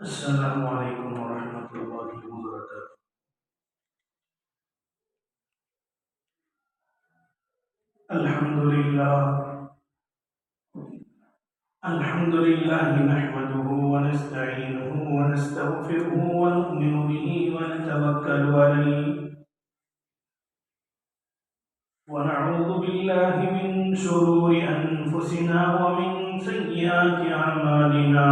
السلام علیکم ورحمۃ اللہ وبرکاتہ۔ الحمدللہ الحمدللہ نحمده ونستعینه ونستغفره ونؤمن به ونتوکل علیہ ونعوذ باللہ من شرور انفسنا ومن سیئات اعمالنا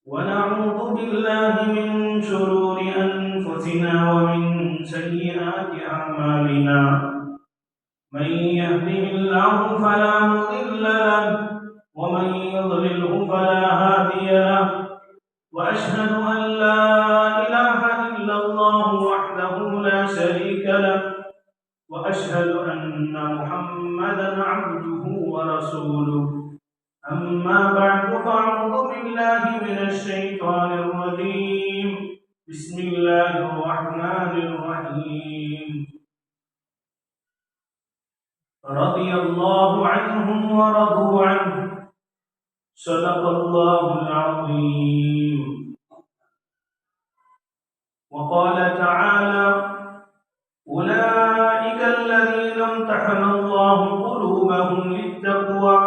ونعوذ بالله من شرور أنفسنا ومن سيئات أعمالنا من يهده الله فلا مضل له ومن يضلله فلا هادي له وأشهد أن لا إله إلا الله وحده لا شريك له وأشهد أن محمدا عبده ورسوله أما بعد فأعوذ بالله من الشيطان الرجيم بسم الله الرحمن الرحيم رضي الله عنهم ورضوا عنه صدق الله العظيم وقال تعالى أولئك الذين امتحن الله قلوبهم للتقوى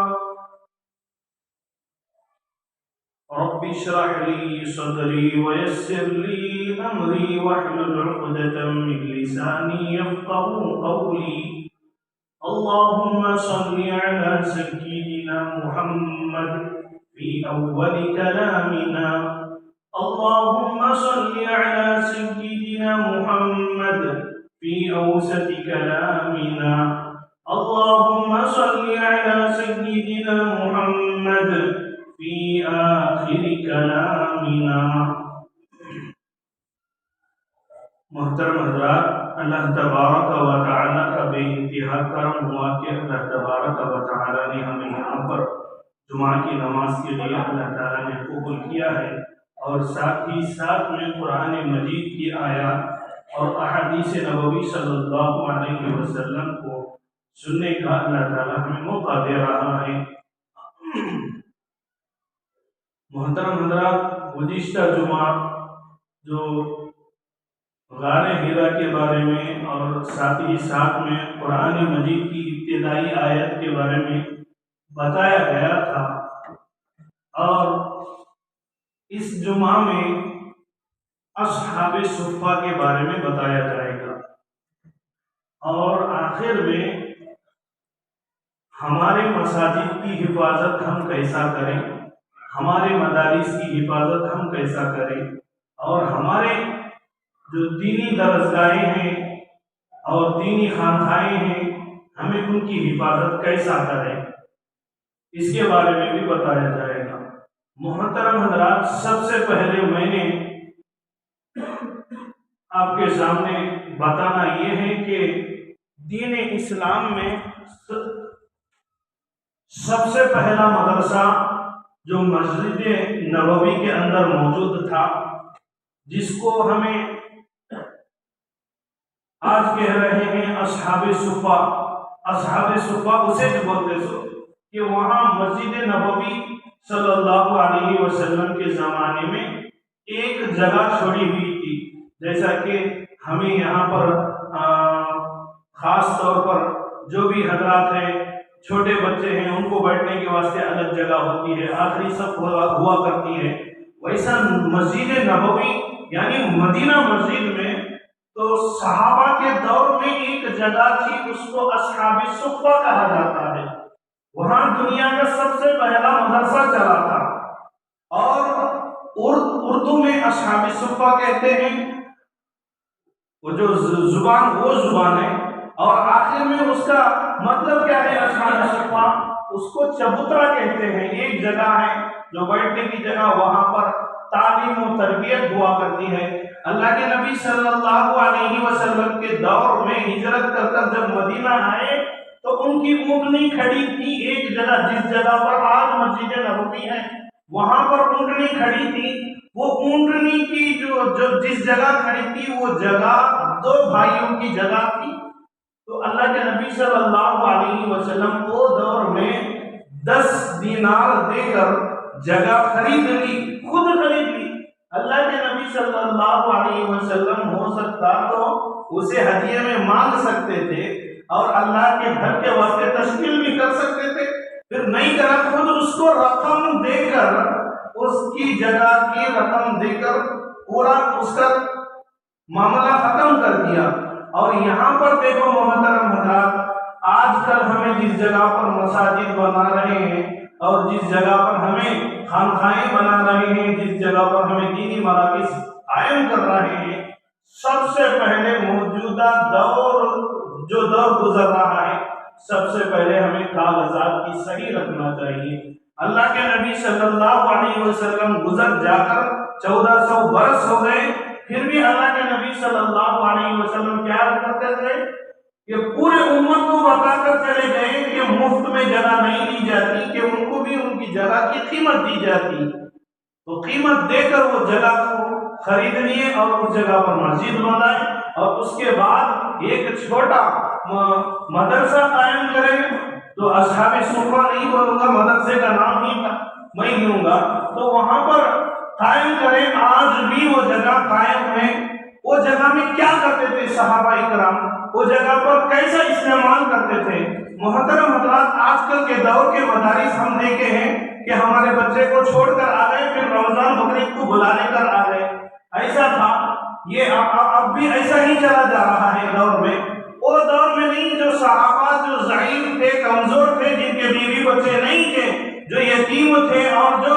رب اشرح لي صدري ويسر لي أمري واحلل عقدة من لساني يفقهوا قولي اللهم صل على سيدنا محمد في أول كلامنا اللهم صل على سيدنا محمد في أوسط كلامنا اللهم صل على سيدنا محمد في آخر كلامنا۔ محترم حضرات، اللہ تبارک و تعالی کا بے انتہا کرم ہوا کہ اللہ تبارک و تعالی نے ہمیں یہاں پر جمعہ کی نماز کے لیے اللہ تعالی نے قبول کیا ہے، اور ساتھ ہی ساتھ میں قرآن مجید کی آیات اور احادیث نبوی صلی اللہ علیہ وسلم کو سننے کا اللہ تعالی ہمیں موقع دے رہا ہے۔ محترم حضرات، گزشتہ جمعہ جو غار حرا کے بارے میں اور ساتھ ہی ساتھ میں قرآن مجید کی ابتدائی آیت کے بارے میں بتایا گیا تھا، اور اس جمعہ میں اصحاب صفہ کے بارے میں بتایا جائے گا، اور آخر میں ہمارے مساجد کی حفاظت ہم کیسا کریں، ہمارے مدارس کی حفاظت ہم کیسا کریں، اور ہمارے جو دینی درسگاہیں ہیں اور دینی خانقاہیں ہیں ہمیں ان کی حفاظت کیسا کریں، اس کے بارے میں بھی بتایا جائے گا۔ محترم حضرات، سب سے پہلے میں نے آپ کے سامنے بتانا یہ ہے کہ دین اسلام میں سب سے پہلا مدرسہ جو مسجد نبوی کے اندر موجود تھا، جس کو ہمیں آج کہہ رہے ہیں اصحاب صفہ۔ اصحاب صفہ اسے بھی بولتے سو کہ وہاں مسجد نبوی صلی اللہ علیہ وسلم کے زمانے میں ایک جگہ چھوڑی ہوئی تھی، جیسا کہ ہمیں یہاں پر خاص طور پر جو بھی حضرات ہیں، چھوٹے بچے ہیں، ان کو بیٹھنے کے واسطے الگ جگہ ہوتی ہے، آخری صف ہوا کرتی ہے، ویسا مسجد نبوی یعنی مدینہ مسجد میں تو صحابہ کے دور میں ایک جگہ تھی، اس کو اصحاب صفہ کہا جاتا ہے۔ وہاں دنیا کا سب سے پہلا مدرسہ چلا تھا، اور اردو میں اصحاب صفہ کہتے ہیں، وہ جو زبان ہے، اور آخر میں اس کا مطلب کیا ہے؟ اصحاب صفہ اس کو چبوترا کہتے ہیں، ایک جگہ ہے جو بیٹھنے کی جگہ، وہاں پر تعلیم و تربیت ہوا کرتی ہے۔ اللہ کے نبی صلی اللہ علیہ وسلم کے دور میں ہجرت کر جب مدینہ آئے تو ان کی اونٹنی کھڑی تھی ایک جگہ، جس جگہ پر آج مسجد نبوی ہے، وہاں پر اونٹنی کھڑی تھی۔ وہ اونٹنی کی جو جس جگہ کھڑی تھی وہ جگہ دو بھائیوں کی جگہ تھی، تو اللہ کے نبی صلی اللہ علیہ وسلم وہ دور میں 10 دینار دے کر جگہ خرید لی، خود خرید لی۔ اللہ کے نبی صلی اللہ علیہ وسلم ہو سکتا تو اسے ہدیے میں مانگ سکتے تھے اور اللہ کے گھر کے واسطے تشکیل بھی کر سکتے تھے، پھر نہیں کرا، خود اس کو رقم دے کر، اس کی جگہ کی رقم دے کر پورا اس کا معاملہ ختم کر دیا۔ اور یہاں پر دیکھو محترم حضرات، آج کل ہمیں جس جگہ پر مساجد بنا رہے ہیں اور جس جگہ پر ہمیں خانقاہیں بنا رہے ہیں، جس جگہ پر ہمیں دینی مراکز قائم کر رہے ہیں، سب سے پہلے موجودہ جو دور گزر رہا ہے، سب سے پہلے ہمیں کاغذات کی صحیح رکھنا چاہیے۔ اللہ کے نبی صلی اللہ علیہ وسلم گزر جا کر 1400 برس ہو گئے، پھر بھی اللہ کے نبی صلی اللہ علیہ وسلم کیا کرتے تھے کہ پورے امت کو بتا کر چلے گئے کہ مفت میں جگہ نہیں دی جاتی، کہ ان کو بھی ان کی جگہ کی قیمت دی جاتی، تو قیمت دے کر وہ جگہ کو خرید لیے اور اس جگہ پر مسجد بنائے، اور اس کے بعد ایک چھوٹا مدرسہ قائم کریں۔ تو اصحاب صفہ نہیں بولوں گا، مدرسے کا نام ہی میں لوں گا، تو وہاں پر قائم کریں۔ آج بھی وہ جگہ قائم ہے۔ وہ جگہ میں کیا کرتے تھے صحابہ اکرام، وہ جگہ پر کیسا استعمال کرتے تھے؟ محترم حضرات، آج کل کے دور کے مدارس ہم دیکھے ہیں کہ ہمارے بچے کو چھوڑ کر آ گئے، پھر رمضان بقرعید کو بلا لے کر آ گئے۔ ایسا تھا، یہ اب بھی ایسا ہی چلا جا رہا ہے دور میں۔ وہ دور میں نہیں، جو صحابہ جو ضعیف تھے، کمزور تھے، جن کے بیوی بچے نہیں تھے، جو یتیم تھے اور جو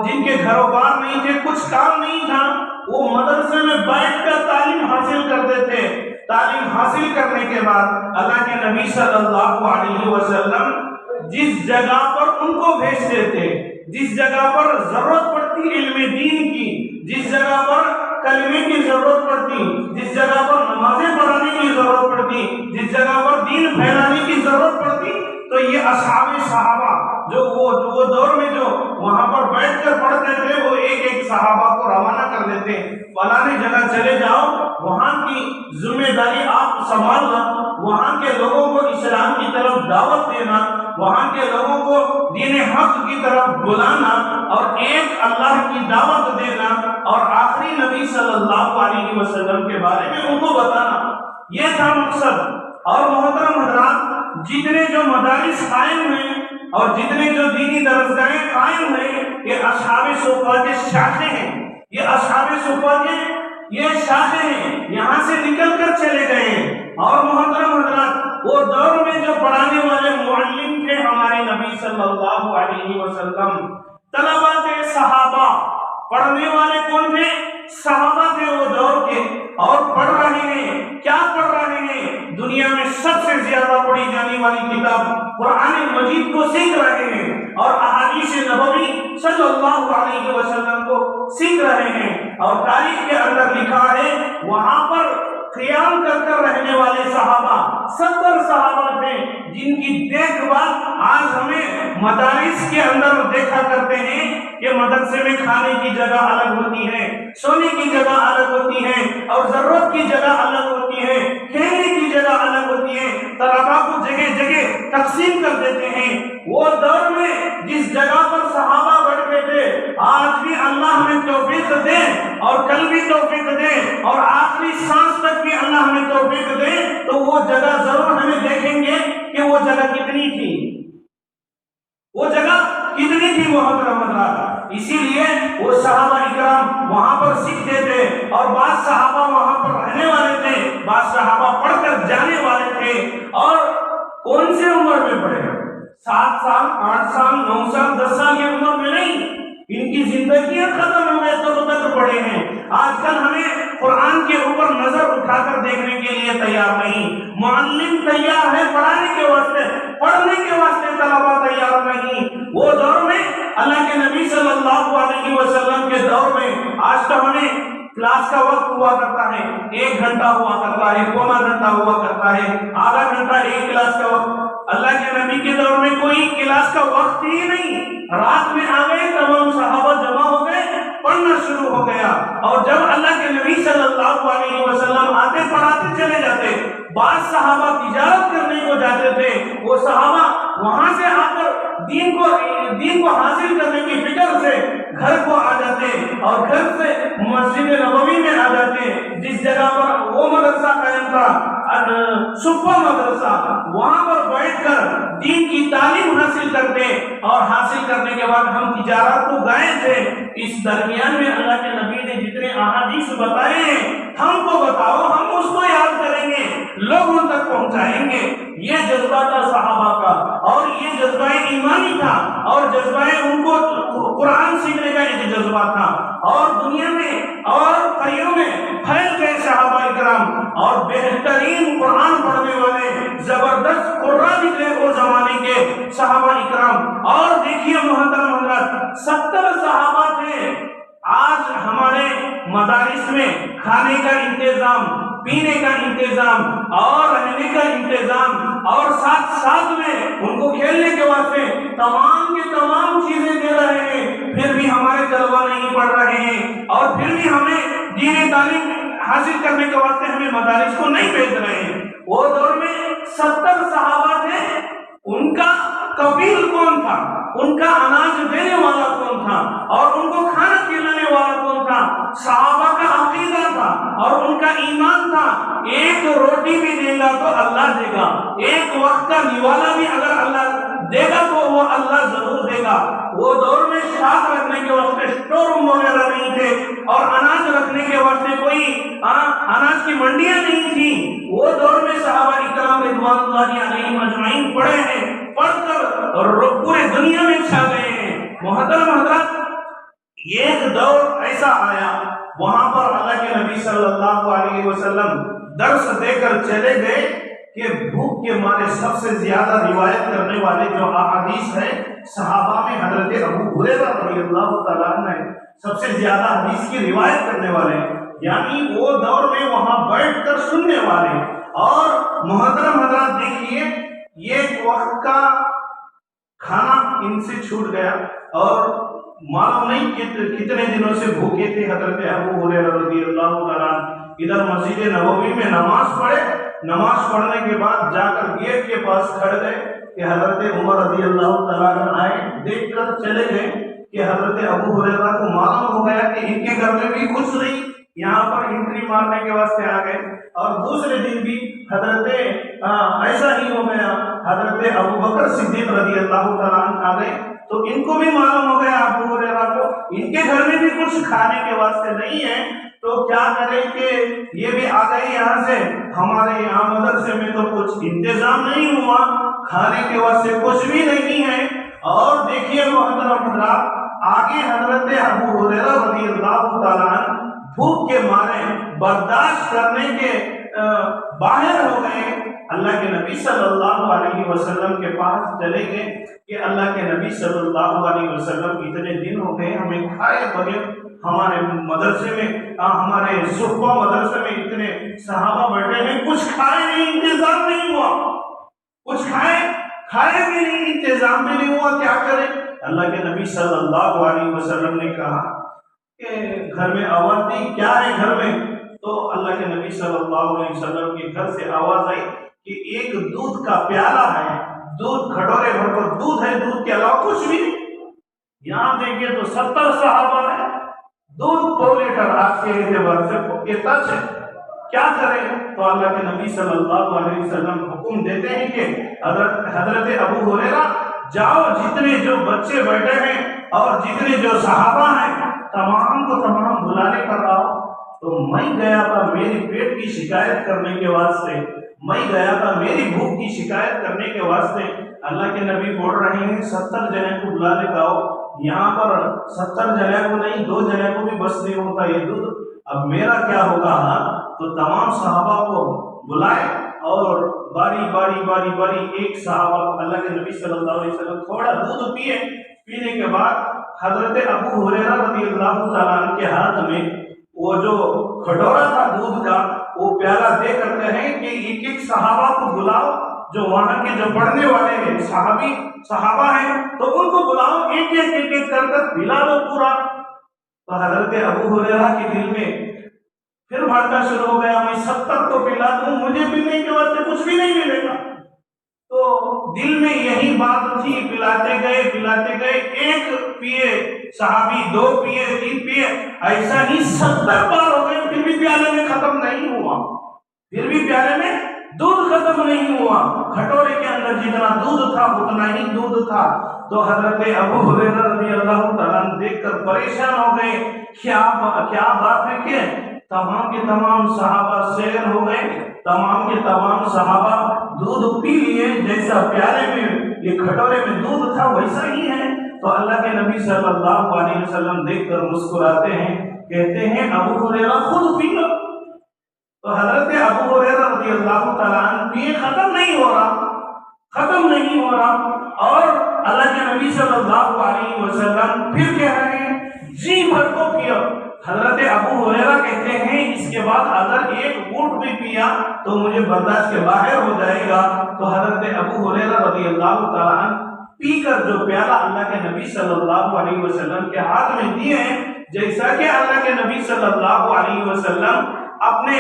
جن کے گھر و بار نہیں تھے، کچھ کام نہیں تھا، وہ مدرسے میں بیٹھ کر تعلیم حاصل کرتے تھے۔ تعلیم حاصل کرنے کے بعد اللہ کے نبی صلی اللہ علیہ وسلم جس جگہ پر ان کو بھیجتے تھے، جس جگہ پر ضرورت پڑتی علم دین کی، جس جگہ پر کلمے کی ضرورت پڑتی، جس جگہ پر نمازیں پڑھانے کی ضرورت پڑتی، جس جگہ پر دین پھیلانے کی ضرورت پڑتی، تو یہ اصحاب صحابہ جو وہ دور میں جو وہاں پر بیٹھ کر پڑھتے تھے، وہ ایک ایک صحابہ کو روانہ کر دیتے، فلاں جگہ چلے جاؤ، وہاں کی ذمہ داری آپ سنبھالنا، وہاں کے لوگوں کو اسلام کی طرف دعوت دینا، وہاں کے لوگوں کو دین حق کی طرف بلانا اور ایک اللہ کی دعوت دینا اور آخری نبی صلی اللہ علیہ وسلم کے بارے میں ان کو بتانا، یہ تھا مقصد۔ اور محترم حضرات، جتنے جو مدارس قائم ہیں اور جتنے جو دینی درسگاہیں قائم ہیں، یہ اصحاب صفہ کے شاخے ہیں، یہ اصحاب صفہ کے یہ شاخے ہیں، یہاں سے نکل کر چلے گئے ہیں۔ اور محترم حضرات، وہ دور میں جو پڑھانے والے معلم تھے ہمارے نبی صلی اللہ علیہ وسلم، طلبہ تھے صحابہ، پڑھنے والے کون تھے؟ صحابہ تھے وہ دور کے، اور پڑھ رہے ہیں، کیا پڑھ رہے ہیں؟ دنیا میں سب سے زیادہ پڑھی جانے والی کتاب قرآن مجید کو سیکھ رہے ہیں اور احادیث نبوی صلی اللہ علیہ وسلم کو سیکھ رہے ہیں۔ اور تاریخ کے اندر لکھا ہے، وہاں پر قیام کر کر رہنے والے صحابہ 70 صحابہ تھے، جن کی دیکھ بھال آج ہمیں مدارس کے اندر دیکھا کرتے ہیں کہ مدرسے میں کھانے کی جگہ الگ ہوتی ہے، سونے کی جگہ الگ ہوتی ہے، اور ضرورت کی جگہ الگ ہوتی ہے، کھیلنے کی جگہ الگ ہوتی ہے، طلباء کو جگہ جگہ تقسیم کر دیتے ہیں۔ وہ دور میں جس جگہ پر صحابہ بیٹھے تھے، آج بھی اللہ ہمیں توفیق دے اور کل بھی توفیق دے اور آخری سانس تک بھی اللہ ہمیں توفیق دے، تو وہ جگہ ضرور ہمیں دیکھیں گے کہ وہ جگہ کتنی تھی، وہ جگہ کتنی تھی محترم حضرات۔ اسی لیے وہ صحابہ اکرام وہاں پر سیکھتے تھے، اور بعض صحابہ وہاں پر رہنے والے تھے، بعض صحابہ پڑھ کر جانے والے تھے۔ اور کون سے عمر میں پڑھے؟ 7 سال، 8 سال، 9 سال، 10 سال کی عمر میں نہیں، ان کی زندگیاں ختم ہو گئے تب تک پڑھے ہیں۔ آج کل ہمیں قرآن کے اوپر نظر اٹھا کر دیکھنے کے لیے تیار نہیں، معلم تیار ہے پڑھانے کے واسطے، پڑھنے کے واسطے طلبا تیار نہیں۔ وہ دور میں اللہ کے نبی صلی اللہ علیہ وسلم کے دور میں، آج تو ہمیں کلاس کا وقت ہوا کرتا ہے، 1 گھنٹہ ہوا کرتا ہے، پونا گھنٹہ ہوا کرتا ہے، آدھا گھنٹہ ایک کلاس کا وقت۔ اللہ کے نبی کے دور میں کوئی کلاس کا وقت ہی نہیں، رات میں آ گئے، تمام صحابہ جمع ہو گئے، پڑھنا شروع ہو گیا، اور جب اللہ کے نبی صلی اللہ علیہ وسلم آتے پڑھاتے چلے جاتے، بعض صحابہ تجارت کرنے کو جاتے تھے، وہ صحابہ وہاں سے آ کر دین کو حاصل کرنے کی فکر سے گھر کو آ جاتے، اور گھر سے مسجد نبوی میں آ جاتے، جس جگہ پر وہ مدرسہ قائم تھا، صفہ مدرسہ، وہاں پر بیٹھ کر دین کی تعلیم حاصل کرتے، اور حاصل کرنے کے بعد ہم تجارت کو گئے تھے۔ اس درمیان میں اللہ کے نبی نے جتنے احادیث بتائے ہیں، ہم کو بتاؤ، ہم اس کو یاد کریں گے، لوگوں تک پہنچائیں گے۔ یہ جذبہ تھا صحابہ کا، اور یہ جذبہ ایمانی تھا، اور جذبہ ان کو قرآن سیکھنے کا ایک جذبہ تھا، اور دنیا میں اور قریوں میں پھیل گئے صحابہ اکرام، اور بہترین قرآن پڑھنے والے زبردست قرآن نکلے وہ زمانے کے صحابہ اکرام۔ اور دیکھیے محترم حضرات، 70 صحابہ تھے۔ آج ہمارے مدارس میں کھانے کا انتظام، پینے کا انتظام اور رہنے کا انتظام، اور ساتھ میں ان کو کھیلنے کے واسطے تمام کے تمام چیزیں دے رہے ہیں، پھر بھی ہمارے طلبا نہیں پڑھ رہے ہیں، اور پھر بھی ہمیں دینی تعلیم حاصل کرنے کے واسطے ہمیں مدارس کو نہیں بھیج رہے ہیں۔ وہ دور میں 70 صحابہ تھے، ان کا کفیل کون تھا، ان کا اناج دینے والا کون تھا، اور ان کو کھانا کھلانے والا کون تھا؟ صحابہ کا عقیدہ تھا اور ان کا ایمان تھا، ایک روٹی بھی دے گا تو اللہ دے گا، ایک وقت کا نوالا بھی اگر اللہ دے گا تو وہ اللہ ضرور دے گا۔ وہ دور میں شاخ رکھنے کے واسطے اسٹور روم وغیرہ نہیں تھے، اور اناج رکھنے کے واسطے کوئی اناج کی منڈیاں نہیں تھی۔ وہ دور میں صحابہ اکرام رضوان اللہ علیہم اجمعین پڑھے ہیں، پڑھ کر اور پورے دنیا میں چھا گئے ہیں۔ محترم حضرات، ایک دور ایسا آیا، وہاں پر اللہ کے نبی صلی اللہ علیہ وسلم درس دے کر چلے گئے کہ بھوک کے مارے سب سے زیادہ روایت کرنے والے جو احادیث ہیں صحابہ میں حضرت ابو ہریرہ رضی اللہ تعالیٰ عنہ سب سے زیادہ حدیث کی روایت کرنے والے، یعنی وہ دور میں وہاں بیٹھ کر سننے والے۔ اور محترم حضرات دیکھیے، یہ وقت کا کھانا ان سے چھوٹ گیا، اور معلوم نہیں کتنے دنوں سے بھوکے تھے حضرت ابو ہریرہ رضی اللہ تعالیٰ عنہ۔ ادھر مسجد نبوی میں نماز پڑھے، نماز پڑھنے کے بعد جا کر گیٹ کے پاس کھڑ گئے کہ حضرت عمر رضی اللہ تعالیٰ عنہ آئے، دیکھ کر چلے گئے کہ حضرت ابو ہریرہ کو معلوم ہو گیا کہ ان کے گھر میں بھی کچھ نہیں، یہاں پر انٹری مارنے کے واسطے آ گئے۔ اور دوسرے دن بھی حضرت ایسا ہی ہو گیا، حضرت ابو بکر صدیق رضی اللہ تعالیٰ عنہ آ گئے، تو ان کو بھی معلوم ہو گیا ابو ہریرہ کو ان کے گھر میں بھی کچھ کھانے کے واسطے نہیں ہے، تو کیا کریں کہ یہ بھی آ گئے یہاں سے، ہمارے یہاں مدرسے میں تو کچھ انتظام نہیں ہوا، کھانے کے واسطے کچھ بھی نہیں ہے۔ اور دیکھیے محترم حضرات، آگے حضرت ابو ہریرہ رضی اللہ تعالیٰ عنہ بھوک کے مارے برداشت کرنے کے باہر ہو گئے، اللہ کے نبی صلی اللہ علیہ وسلم کے پاس چلے گئے کہ اللہ کے نبی صلی اللہ علیہ وسلم اتنے دن ہو گئے ہمیں کھائے بغیر، ہمارے مدرسے میں ہمارے صحبہ مدرسے میں اتنے صحابہ بیٹھے ہیں، کچھ کھائے نہیں، انتظام نہیں ہوا، کچھ کھائے بھی نہیں، انتظام بھی نہیں ہوا، کیا کریں؟ اللہ کے نبی صلی اللہ علیہ وسلم نے کہا کہ گھر میں آواز دی، کیا ہے گھر میں؟ تو اللہ کے نبی صلی اللہ علیہ وسلم کے گھر سے آواز آئی کہ ایک دودھ کا پیالہ ہے، دودھ کھٹورے بھر پر دودھ ہے، دودھ کے علاوہ کچھ بھی نہیں۔ یہاں دیکھیے تو 70 صحابہ ہیں، دودھ 2 لیٹر آپ کے اعتبار سے کتنا ہے، کیا کریں؟ تو اللہ کے نبی صلی اللہ علیہ وسلم حکم دیتے ہیں کہ حضرت ابو ہریرہ جاؤ، جتنے جو بچے بیٹھے ہیں اور جتنے جو صحابہ ہیں تمام کو تمام بلانے پر آؤ۔ تو میں گیا تھا میری پیٹ کی شکایت کرنے کے واسطے، میں گیا تھا میری بھوک کی شکایت کرنے کے واسطے، اللہ کے نبی بول رہے ہیں 70 جنے کو بلا لے آؤ۔ یہاں پر 70 جنے کو نہیں، 2 جنے کو بھی بس نہیں ہوتا یہ دودھ، اب میرا کیا ہوگا؟ تو تمام صحابہ کو بلائے اور باری ایک صحابہ اللہ کے نبی صلی اللہ علیہ وسلم تھوڑا دودھ پیے، پینے کے بعد حضرت ابو ہریرہ رضی اللہ تعالیٰ عنہ کے ہاتھ میں وہ جو کھٹورا تھا دودھ کا، وہ پیالہ دے کر کہیں کہ ایک صحابہ کو بلاؤ، جو وہاں کے جو پڑھنے والے ہیں صحابہ ہیں، تو ان کو بلاؤ، ایک کر پلا دو پورا۔ تو حضرت ابو ہریرہ کے دل میں پھر بھڑکا شروع ہو گیا، میں 70 کو پلا دوں، مجھے پینے کے واسطے کچھ بھی نہیں ملے گا۔ تو دل میں یہی بات تھی، پلاتے گئے، ایک پیے صحابی، 2 پیے، 3 پیے، ایسا ہی 70 بار ہو گئے، پھر بھی پیالے میں ختم نہیں ہوا، پھر بھی پیالے میں دودھ ختم نہیں ہوا، کھٹورے کے اندر جتنا دودھ تھا اتنا ہی دودھ تھا۔ تو حضرت ابو ہریرہ رضی اللہ تعالیٰ عنہ دیکھ کر پریشان ہو گئے، کیا بات ہے کہ تمام کے تمام صحابہ سیر ہو گئے، تمام کے تمام صحابہ دودھ پی لیے، جیسا پیالے میں یہ کھٹورے میں دودھ تھا ویسا ہی ہے۔ تو اللہ کے نبی صلی اللہ علیہ وسلم دیکھ کر مسکراتے ہیں، کہتے ہیں ابو ہریرہ خود پی لو۔ تو حضرت ابو ہریرہ رضی اللہ تعالیٰ عنہ پیے، ختم نہیں ہو رہا، اور اللہ کے نبی صلی اللہ علیہ وسلم پھر کہہ رہے ہیں جی بھر کو پیو۔ حضرت ابو ہریرہ کہتے ہیں اس کے بعد اگر ایک گھونٹ بھی پیا تو مجھے برداشت کے باہر ہو جائے گا۔ تو حضرت ابو ہریرہ رضی اللہ تعالیٰ عنہ پی کر جو پیالہ اللہ کے نبی صلی اللہ علیہ وسلم کے ہاتھ میں دیے ہیں، جیسا کہ اللہ کے نبی صلی اللہ علیہ وسلم اپنے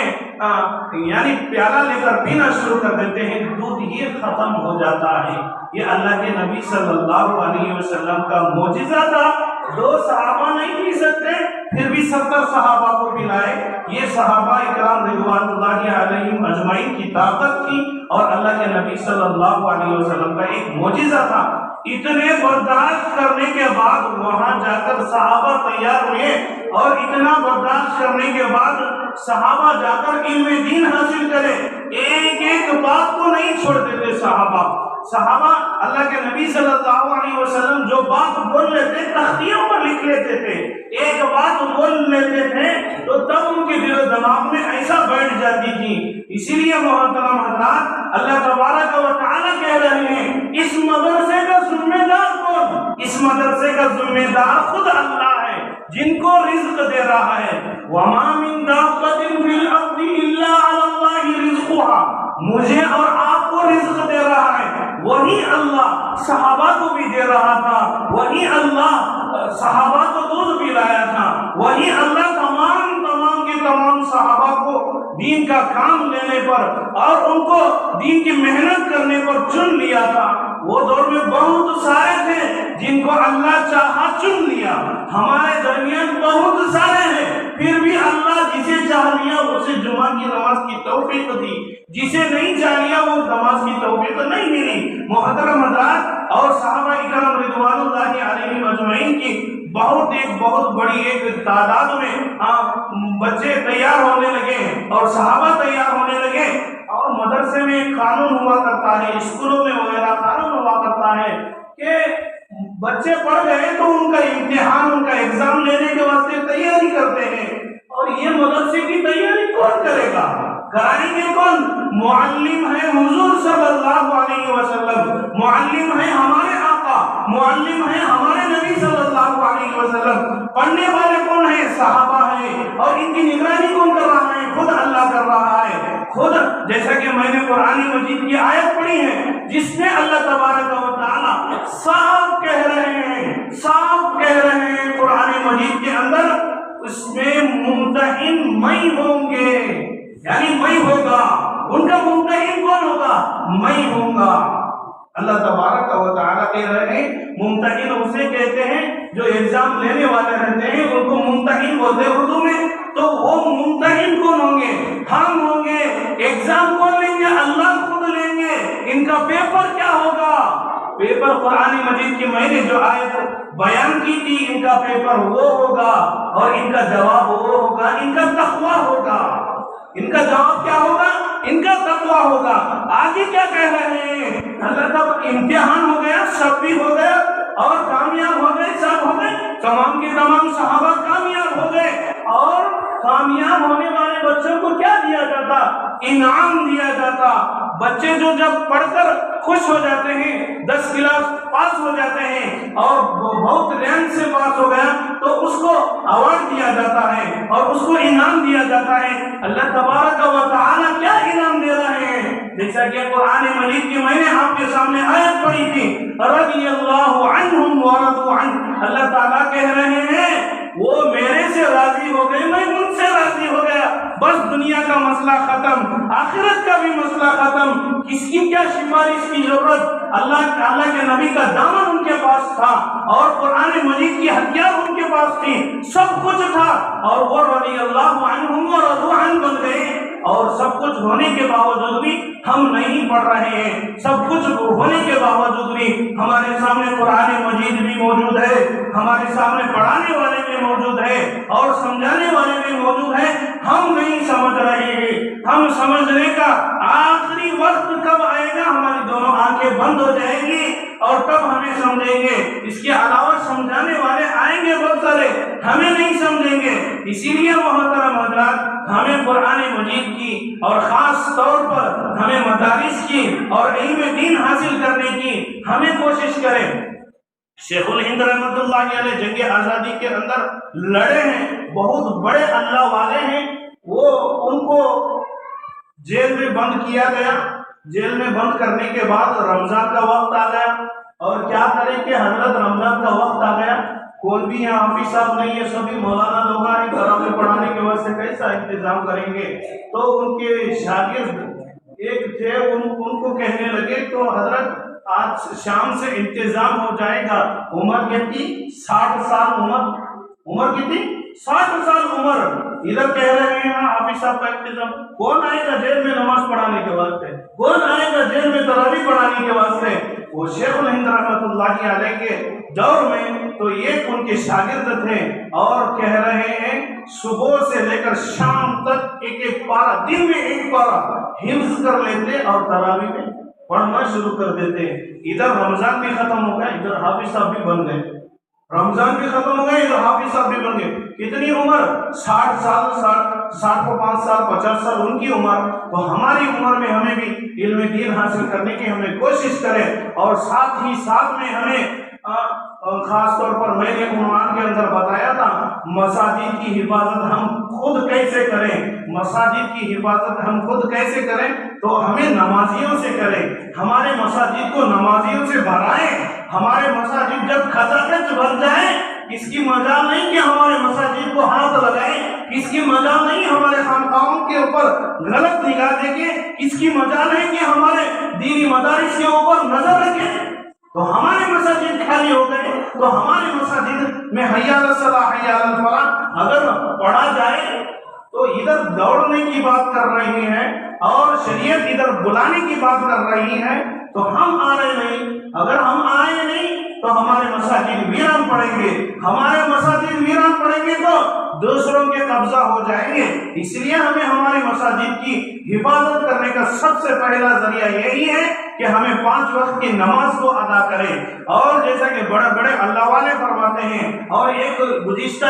یعنی پیالہ لے کر پینا شروع کر دیتے ہیں، دودھ ہی ختم ہو جاتا ہے۔ یہ اللہ کے نبی صلی اللہ علیہ وسلم کا معجزہ تھا۔ 2 صحابہ نہیں پی سکتے، پھر بھی 70 صحابہ کو پلائے۔ یہ صحابہ اکرام رضوان اللہ علیہم اجمعین کی طاقت تھی اور اللہ کے نبی صلی اللہ علیہ وسلم کا ایک معجزہ تھا۔ اتنے برداشت کرنے کے بعد وہاں جا کر صحابہ تیار ہوئے، اور اتنا برداشت کرنے کے بعد صحابہ جا کر علم دین حاصل کرے، ایک بات کو نہیں چھوڑتے تھے صحابہ اللہ کے نبی صلی اللہ علیہ وسلم جو بات بول لیتے تختیوں پر لکھ لیتے تھے، ایک بات بول لیتے تھے تو تب ان کے دل و دماغ میں ایسا بیٹھ جاتی تھی۔ اسی لیے محترم حضرات، اللہ تبارک و تعالیٰ کہہ رہے ہیں اس مدرسے کا ذمہ دار کون؟ اس مدرسے کا ذمہ دار خود اللہ ہے، جن کو رزق دے رہا ہے۔ وَمَا مِن دَابَّةٍ فِي الْأَرْضِ إِلَّا عَلَى اللَّهِ رِزْقُهَا، مجھے اور آپ کو رزق دے رہا ہے، وہی اللہ صحابہ کو بھی دے رہا تھا، وہی اللہ صحابہ کو دودھ پلایا تھا، وہی اللہ تمام کے تمام صحابہ کو دین کا کام لینے پر اور ان کو دین کی محنت کرنے پر چن لیا تھا۔ وہ دور میں بہت سارے تھے جن کو اللہ چاہا چن لیا، ہمارے درمیان بہت سارے ہیں، پھر بھی اللہ جسے چاہ لیا اسے جمعہ کی نماز کی توفیق دی، جسے نہیں چاہ لیا وہ نماز کی توفیق نہیں ملی۔ محترم حضرات، اور صحابہ اکرام رضوان اللہ علیہم اجمعین کی بہت بڑی ایک تعداد میں بچے تیار ہونے لگے اور صحابہ تیار ہونے لگے، اور مدرسے میں ایک قانون ہوا کرتا ہے، اسکولوں میں وغیرہ قانون ہوا کرتا ہے کہ بچے پڑھ گئے تو ان کا امتحان، ان کا ایگزام لینے کے واسطے تیاری کرتے ہیں، اور یہ مدرسے کی تیاری کون کرے گا؟ کرائیں گے کون؟ معلم ہے حضور صلی اللہ علیہ وسلم، معلم ہے ہمارے آقا، معلم ہے ہمارے نبی صلی اللہ علیہ وسلم۔ پڑھنے والے کون ہیں؟ صحابہ ہیں، اور ان کی نگرانی کون کر رہا ہے؟ خود اللہ کر رہا ہے، خود، جیسا کہ میں نے قرآن مجید کی آیت پڑھی ہے جس میں اللہ تبارک و تعالی صاف کہہ رہے ہیں قرآن مجید کے اندر، اس میں ممتحن میں ہوں گے، یعنی میں ہوگا، ان کا ممتحن کون ہوگا؟ میں ہوں گا۔ اللہ تبارک و تعالیٰ کہہ رہے ہیں ممتحن اسے کہتے ہیں جو ایگزام لینے والے رہتے ہیں، ان کو ممتحن بولتے ہیں اردو میں۔ تو وہ ممتحن کون ہوں گے؟ ہم ہوں گے۔ ایگزام کون لیں گے؟ اللہ خود لیں گے۔ ان کا پیپر کیا ہوگا؟ پیپر قرآن مجید کی میں نے جو آیت بیان کی تھی، ان کا پیپر وہ ہوگا اور ان کا جواب وہ ہوگا، ان کا تقویٰ ہوگا۔ ان کا جواب کیا ہوگا؟ ان کا تقویٰ ہوگا۔ آگے کیا کہہ رہے ہیں؟ اللہ تب امتحان ہو گیا، سب بھی ہو گیا اور کامیاب ہو گئے، سب ہو گئے، تمام کے تمام صحابہ کامیاب ہو گئے، اور کامیاب ہونے والے بچوں کو کیا دیا جاتا؟ انعام دیا جاتا۔ بچے جو جب پڑھ کر خوش ہو جاتے ہیں، 10 کلاس پاس ہو جاتے ہیں اور بہت رینک سے پاس ہو گیا تو اس کو ایوارڈ دیا جاتا ہے اور اس کو انعام دیا جاتا ہے۔ اللہ تبارک و تعالیٰ کیا انعام دے رہے ہیں؟ جیسا کہ قرآن مجید کی میں نے آپ کے سامنے آیت پڑھی تھی، رضی اللہ عنہم ورضوا عنہ، اللہ تعالیٰ کہہ رہے ہیں وہ میرے سے راضی ہو گئے، میں ان سے راضی ہو گیا، بس دنیا کا مسئلہ ختم، آخرت کا بھی مسئلہ ختم، کس کی کیا سفارش کی ضرورت؟ اللہ کے نبی کا دامن ان کے پاس تھا اور قرآن مجید کی ہتھیار ان کے پاس تھی، سب کچھ تھا، اور وہ رضی اللہ عنہم ورضوا عنہ بن گئے، اور سب کچھ ہونے کے باوجود بھی ہم نہیں پڑھ رہے ہیں، سب کچھ ہونے کے باوجود بھی ہمارے سامنے قرآن مجید بھی موجود ہے، ہمارے سامنے پڑھانے والے بھی موجود ہے اور سمجھانے والے بھی موجود ہیں، ہم نہیں سمجھ رہے ہیں۔ ہم سمجھنے کا آخری وقت کب آئے گا؟ ہماری دونوں آنکھیں بند ہو جائیں گی اور تب ہمیں سمجھیں گے، اس کے علاوہ سمجھانے والے آئیں گے بہت سارے، ہمیں نہیں سمجھیں گے۔ اسی لیے محترم حضرات، ہمیں قرآن مجید کی اور خاص طور پر ہمیں مدارس کی اور علم دین حاصل کرنے کی ہمیں کوشش کریں۔ شیخ الہند رحمۃ اللہ علیہ جنگ آزادی کے اندر لڑے ہیں، بہت بڑے اللہ والے ہیں، وہ ان کو جیل میں بند کیا گیا، جیل میں بند کرنے کے بعد رمضان کا وقت آ گیا، اور کیا کریں کہ حضرت رمضان کا وقت آ گیا، کون بھی یہاں حافظ صاحب نہیں ہے، سبھی مولانا لوگ ہیں، گھروں میں پڑھانے کے واسطے کیسا انتظام کریں گے؟ تو ان کے شاگرد ایک تھے، ان کو کہنے لگے تو حضرت آج شام سے انتظام ہو جائے گا، عمر کتنی 60 سال، عمر کتنی 60 سال عمر، ادھر کہہ رہے ہیں حافظ صاحب کا انتظام، کون آئے گا جیل میں نماز پڑھانے کے واسطے؟ کون آئے گا جیل میں تراویح پڑھانے کے واسطے؟ وہ شیخ الہند رحمۃ اللہ علیہ کے دور میں تو ایک ان کے شاگرد تھے اور کہہ رہے ہیں صبح سے لے کر شام تک ایک ایک پارہ، دن میں ایک پارہ حفظ کر لیتے اور تراویح میں پڑھنا شروع کر دیتے۔ ادھر رمضان بھی ختم ہو گیا، ادھر حافظ صاحب بھی بن گئے، رمضان بھی ختم ہو گئے، ادھر حافظ صاحب بھی بن گئے۔ کتنی عمر؟ 60 سال، 60 کو 5 سال 50 سال ان کی عمر۔ تو ہماری عمر میں ہمیں بھی علم دین حاصل کرنے کی ہمیں کوشش کریں، اور ساتھ ہی ساتھ میں ہمیں خاص طور پر میں نے عنوان کے اندر بتایا تھا مساجد کی حفاظت ہم خود کیسے کریں، مساجد کی حفاظت ہم خود کیسے کریں؟ تو ہمیں نمازیوں سے کریں، ہمارے مساجد کو نمازیوں سے بھرائیں، ہمارے مساجد جب کھچاکھچ بھر جائیں، اس کی مجال نہیں کہ ہمارے مساجد کو ہاتھ لگائیں، اس کی مجال نہیں ہمارے خانقاہوں کے اوپر غلط نگاہ دیکھیں، اس کی مجال ہے کہ ہمارے دینی مدارس کے اوپر نظر رکھیں۔ تو ہمارے مساجد خالی ہو گئے، تو ہمارے مساجد میں حی علی الصلاۃ حی علی الفلاح اگر پڑھا جائے تو ادھر دوڑنے کی بات کر رہی ہے اور شریعت ادھر بلانے کی بات کر رہی ہے، تو ہم آ رہے نہیں۔ اگر ہم آئے نہیں تو ہمارے مساجد ویران پڑیں گے، ہمارے مساجد ویران پڑیں گے تو دوسروں کے قبضہ ہو جائیں گے۔ اس لیے ہمیں ہمارے مساجد کی حفاظت کرنے کا سب سے پہلا ذریعہ یہی ہے کہ ہمیں 5 وقت کی نماز کو ادا کریں۔ اور جیسا کہ بڑے بڑے اللہ والے فرماتے ہیں، اور ایک گزشتہ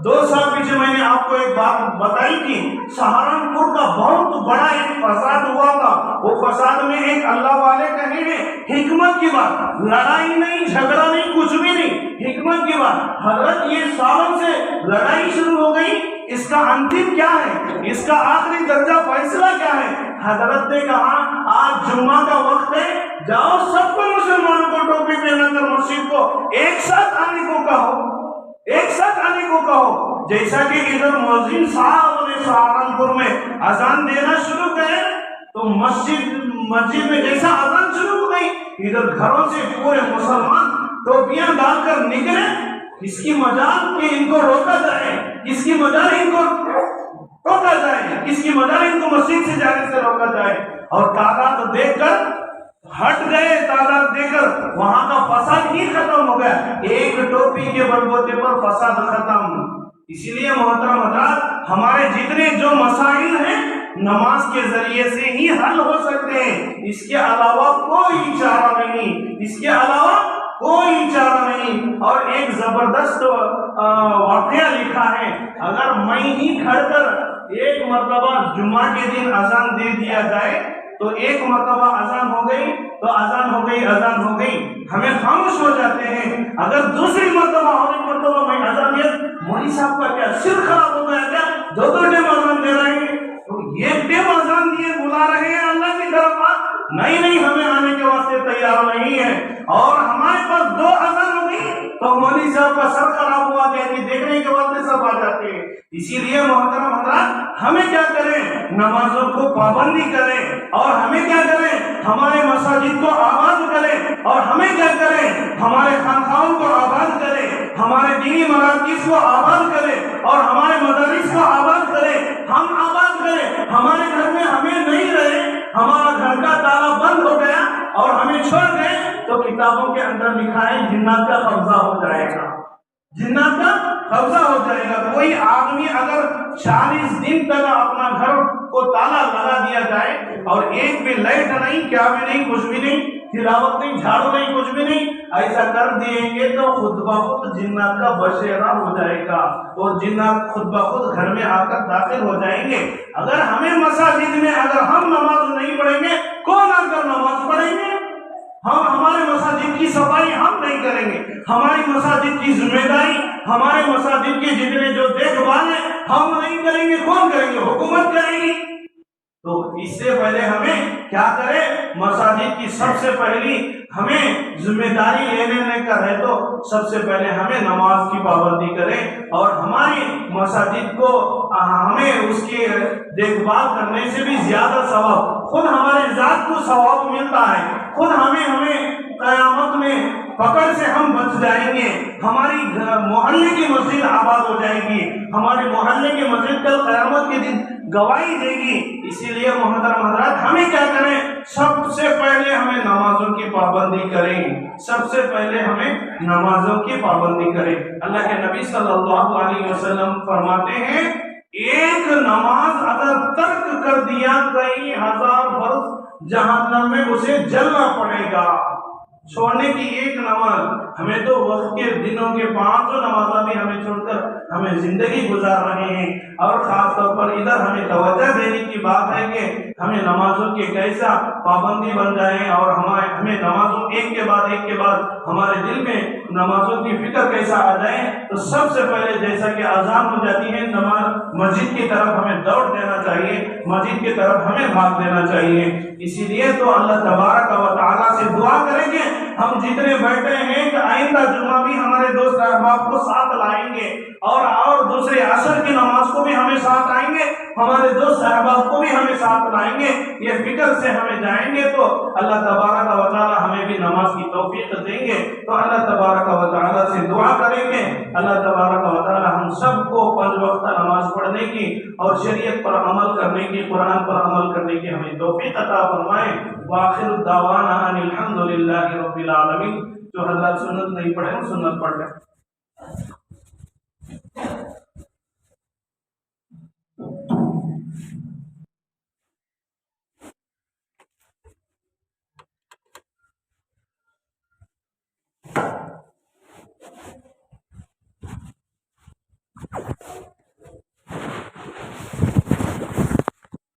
2 سال پیچھے میں نے آپ کو ایک بات بتائی تھی، سہارنپور کا بہت بڑا ایک فساد ہوا تھا، وہ فساد میں ایک اللہ والے کہے ہیں حکمت کی بات، لڑائی نہیں جھگڑا نہیں کچھ بھی نہیں، حکمت کی بات، حضرت یہ سالوں سے لڑائی شروع ہو گئی، اس کا انتم کیا ہے، اس کا آخری درجہ فیصلہ کیا ہے؟ حضرت نے کہا آج جمعہ کا وقت ہے، جاؤ سب کو مسلمانوں کو ٹوپی پہنا کر مسجد کو ایک ساتھ آنے کو کہو، ایک ساتھ آنے کو کہو۔ جیسا کہ ادھر مؤذن صاحب نے سہارنپور میں اذان دینا شروع کرے تو مسجد میں جیسا اذان شروع ہو گئی، ادھر گھروں سے پورے مسلمان ٹوپیاں ڈال کر نکلے، کس کی مجال کہ ان کو روکا جائے، کس کی مجال ان کو روکا جائے، کس کی مجال ان کو مسجد سے جانے سے روکا جائے، اور تعداد دیکھ کر ہٹ گئے، تعداد دے کر وہاں کا فساد ہی ختم ہو گیا، ایک ٹوپی کے بلبوتے پر فساد ختم۔ اسی لیے محترم حضرات، ہمارے جتنے جو مسائل ہیں نماز کے ذریعے سے ہی حل ہو سکتے ہیں، اس کے علاوہ کوئی چارہ نہیں، اس کے علاوہ کوئی چارہ نہیں۔ اور ایک زبردست واقعہ لکھا ہے، اگر میں ہی کھڑ کر ایک مرتبہ جمعہ کے دن اذان دے دیا جائے تو ایک مرتبہ اذان ہو گئی تو اذان ہو گئی، اذان ہو گئی، ہمیں خاموش ہو جاتے ہیں۔ اگر دوسری مرتبہ اور ایک مرتبہ میں اذان دیا، مولوی صاحب کا کیا سر خراب ہو گیا کیا؟ 2 ٹائم اذان دے رہے ہیں، تو ایک ٹائم اذان دیے بلا رہے ہیں اللہ کی طرف، نہیں ہمیں آنے کے واسطے تیار نہیں ہے، اور ہمارے پاس 2 اذان ہو گئی تو مولوی صاحب کا سر خراب ہوا کہتے دیکھنے کے واسطے سب آ جاتے ہیں۔ اسی لیے محترم حضرات ہمیں کیا کریں، نمازوں کو پابندی کریں، اور ہمیں کیا کریں، ہمارے مساجد کو آباد کریں، اور ہمیں کیا کریں، ہمارے خانقاہوں کو آباد کریں، ہمارے دینی مراکز کو آباد کریں، اور ہمارے مدارس کو آباد کریں۔ ہم آباد کریں، ہمارے گھر میں ہمیں نہیں رہے، ہمارا گھر کا تالا بند ہو گیا اور ہمیں چھوڑ گئے تو کتابوں کے اندر لکھا ہے جنات کا قبضہ ہو جائے گا، جنات کا قبضہ ہو جائے گا۔ کوئی آدمی اگر 40 دن تک اپنا گھر کو تالا لگا دیا جائے اور ایک بھی لائٹ نہیں، کیا بھی نہیں، کچھ بھی نہیں، تلاوت نہیں، جھاڑو نہیں، کچھ بھی نہیں، ایسا کر دیں گے تو خود بخود جنات کا بشیرہ ہو جائے گا اور جنات خود بخود گھر میں آ کر داخل ہو جائیں گے۔ اگر ہمیں مساجد میں اگر ہم نماز نہیں پڑھیں گے، کون آ کر نماز پڑھیں گے؟ ہم ہمارے مساجد کی صفائی ہم نہیں کریں گے، ہماری مساجد کی ذمہ داری، ہمارے مساجد کے جتنے جو دیکھ بھال ہیں ہم نہیں کریں گے، کون کریں گے؟ حکومت کرے گی۔ تو اس سے پہلے ہمیں کیا کریں، مساجد کی سب سے پہلی ہمیں ذمہ داری لینے کا ہے تو سب سے پہلے ہمیں نماز کی پابندی کریں، اور ہماری مساجد کو ہمیں اس کی دیکھ بھال کرنے سے بھی زیادہ ثواب خود ہمارے ذات کو ثواب ملتا ہے، خود ہمیں قیامت میں پکڑ سے ہم بچ جائیں گے، ہماری محلے کی مسجد آباد ہو جائے گی، ہمارے محلے کی مسجد کل قیامت کے دن گواہی دے گی۔ اسی لیے محترم حضرات ہمیں کیا کریں، سب سے پہلے ہمیں نمازوں کی پابندی کریں، سب سے پہلے ہمیں نمازوں کی پابندی کریں۔ اللہ کے نبی صلی اللہ علیہ وسلم فرماتے ہیں ایک نماز اگر ترک کر دیا کئی 1000 برس جہنم میں اسے جلنا پڑے گا۔ چھوڑنے کی ایک نماز، ہمیں تو وقت کے دنوں کے 5 نمازیں بھی ہمیں چھوڑ کر ہمیں زندگی گزار رہے ہیں، اور خاص طور پر ادھر ہمیں توجہ دینے کی بات ہے کہ ہمیں نمازوں کے کیسا پابندی بن جائیں، اور ہمیں نمازوں ایک کے بعد ہمارے دل میں نمازوں کی فکر کیسا آ جائے۔ تو سب سے پہلے جیسا کہ اذان ہو جاتی ہے نماز مسجد کی طرف ہمیں دوڑ دینا چاہیے، مسجد کی طرف ہمیں بھاگ دینا چاہیے۔ اسی لیے تو اللہ تبارک و تعالیٰ سے دعا کریں گے، ہم جتنے بیٹھے ہیں کہ آئندہ جمعہ بھی ہمارے دوست احباب کو ساتھ لائیں گے، اور دوسرے عصر کی نماز کو بھی ہمیں ساتھ آئیں گے، ہمارے دوست احباب کو بھی ہمیں ساتھ لائیں گے۔ یہ فکر سے ہمیں جائیں گے تو اللہ تبارک و تعالیٰ ہمیں بھی نماز کی توفیق دیں گے۔ تو اللہ تبارک و تعالیٰ سے دعا کریں گے اللہ تبارک و تعالیٰ ہم سب کو 5 وقت نماز پڑھنے کی اور شریعت پر عمل کرنے کی، قرآن پر عمل کرنے کی ہمیں توفیق عطا فرمائے۔ وآخر دعوانا ان الحمد للہ رب العالمین۔ جو حضرات سنت نہیں پڑھے وہ سنت پڑھ لیں۔